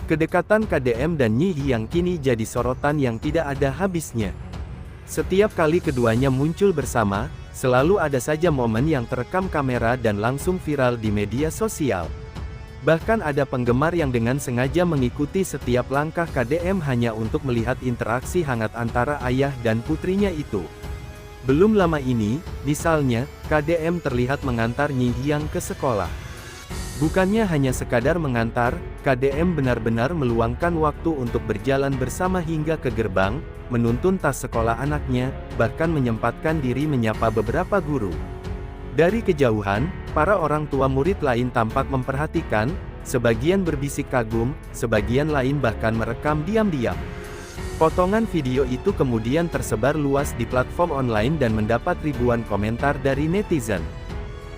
Kedekatan KDM dan Nyi Yang kini jadi sorotan yang tidak ada habisnya. Setiap kali keduanya muncul bersama, selalu ada saja momen yang terekam kamera dan langsung viral di media sosial. Bahkan ada penggemar yang dengan sengaja mengikuti setiap langkah KDM hanya untuk melihat interaksi hangat antara ayah dan putrinya itu. Belum lama ini, misalnya, KDM terlihat mengantar Nyi Yang ke sekolah. Bukannya hanya sekadar mengantar, KDM benar-benar meluangkan waktu untuk berjalan bersama hingga ke gerbang, menuntun tas sekolah anaknya, bahkan menyempatkan diri menyapa beberapa guru. Dari kejauhan, para orang tua murid lain tampak memperhatikan, sebagian berbisik kagum, sebagian lain bahkan merekam diam-diam. Potongan video itu kemudian tersebar luas di platform online dan mendapat ribuan komentar dari netizen.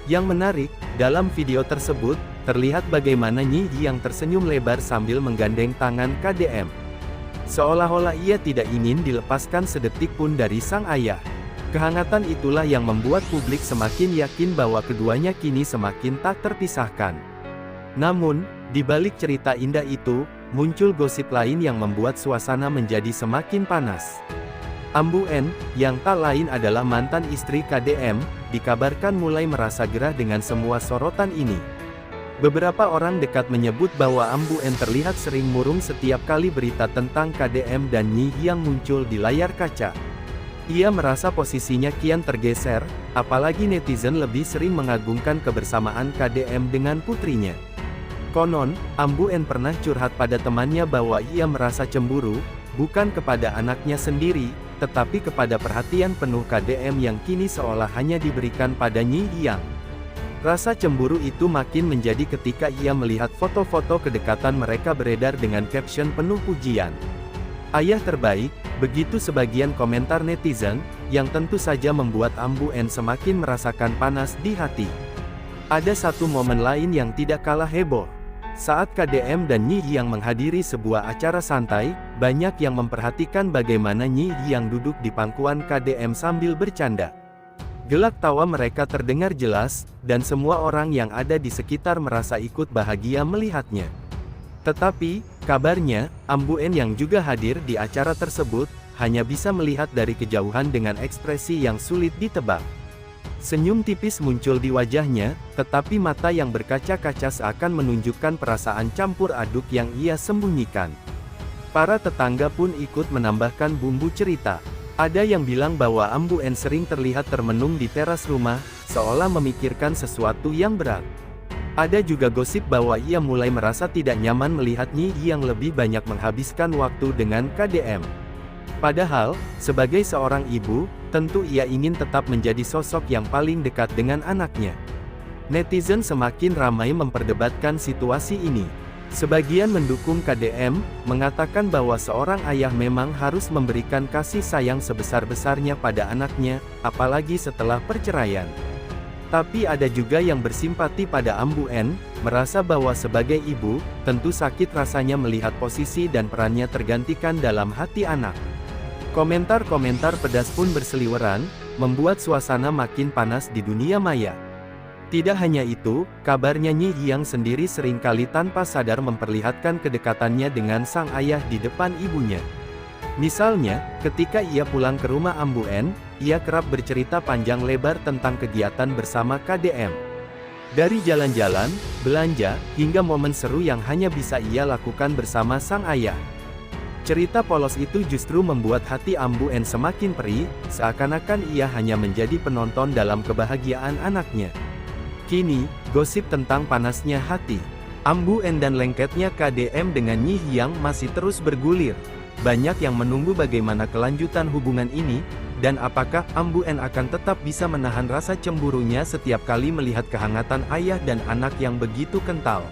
Yang menarik, dalam video tersebut, terlihat bagaimana Nyi Yang tersenyum lebar sambil menggandeng tangan KDM. Seolah-olah ia tidak ingin dilepaskan sedetik pun dari sang ayah. Kehangatan itulah yang membuat publik semakin yakin bahwa keduanya kini semakin tak terpisahkan. Namun, di balik cerita indah itu, muncul gosip lain yang membuat suasana menjadi semakin panas. Ambu N, yang tak lain adalah mantan istri KDM, dikabarkan mulai merasa gerah dengan semua sorotan ini. Beberapa orang dekat menyebut bahwa Ambu N terlihat sering murung setiap kali berita tentang KDM dan Nyi Yang muncul di layar kaca. Ia merasa posisinya kian tergeser, apalagi netizen lebih sering mengagungkan kebersamaan KDM dengan putrinya. Konon, Ambu N pernah curhat pada temannya bahwa ia merasa cemburu, bukan kepada anaknya sendiri, tetapi kepada perhatian penuh KDM yang kini seolah hanya diberikan pada Nyi Yang. Rasa cemburu itu makin menjadi ketika ia melihat foto-foto kedekatan mereka beredar dengan caption penuh pujian. "Ayah terbaik," begitu sebagian komentar netizen, yang tentu saja membuat Ambu N semakin merasakan panas di hati. Ada satu momen lain yang tidak kalah heboh. Saat KDM dan Nyi Yang menghadiri sebuah acara santai, banyak yang memperhatikan bagaimana Nyi Yang duduk di pangkuan KDM sambil bercanda. Gelak tawa mereka terdengar jelas, dan semua orang yang ada di sekitar merasa ikut bahagia melihatnya. Tetapi, kabarnya, Ambu N yang juga hadir di acara tersebut, hanya bisa melihat dari kejauhan dengan ekspresi yang sulit ditebak. Senyum tipis muncul di wajahnya, tetapi mata yang berkaca-kaca seakan menunjukkan perasaan campur aduk yang ia sembunyikan. Para tetangga pun ikut menambahkan bumbu cerita. Ada yang bilang bahwa Ambu N sering terlihat termenung di teras rumah, seolah memikirkan sesuatu yang berat. Ada juga gosip bahwa ia mulai merasa tidak nyaman melihat Nyi Yang lebih banyak menghabiskan waktu dengan KDM. Padahal, sebagai seorang ibu, tentu ia ingin tetap menjadi sosok yang paling dekat dengan anaknya. Netizen semakin ramai memperdebatkan situasi ini. Sebagian mendukung KDM, mengatakan bahwa seorang ayah memang harus memberikan kasih sayang sebesar-besarnya pada anaknya, apalagi setelah perceraian. Tapi ada juga yang bersimpati pada Ambu N, merasa bahwa sebagai ibu, tentu sakit rasanya melihat posisi dan perannya tergantikan dalam hati anak. Komentar-komentar pedas pun berseliweran, membuat suasana makin panas di dunia maya. Tidak hanya itu, kabarnya Nyi Yang sendiri seringkali tanpa sadar memperlihatkan kedekatannya dengan sang ayah di depan ibunya. Misalnya, ketika ia pulang ke rumah Ambu N, ia kerap bercerita panjang lebar tentang kegiatan bersama KDM. Dari jalan-jalan, belanja, hingga momen seru yang hanya bisa ia lakukan bersama sang ayah. Cerita polos itu justru membuat hati Ambu N semakin perih, seakan-akan ia hanya menjadi penonton dalam kebahagiaan anaknya. Kini, gosip tentang panasnya hati Ambu N dan lengketnya KDM dengan Nyi Yang masih terus bergulir. Banyak yang menunggu bagaimana kelanjutan hubungan ini, dan apakah Ambu N akan tetap bisa menahan rasa cemburunya setiap kali melihat kehangatan ayah dan anak yang begitu kental.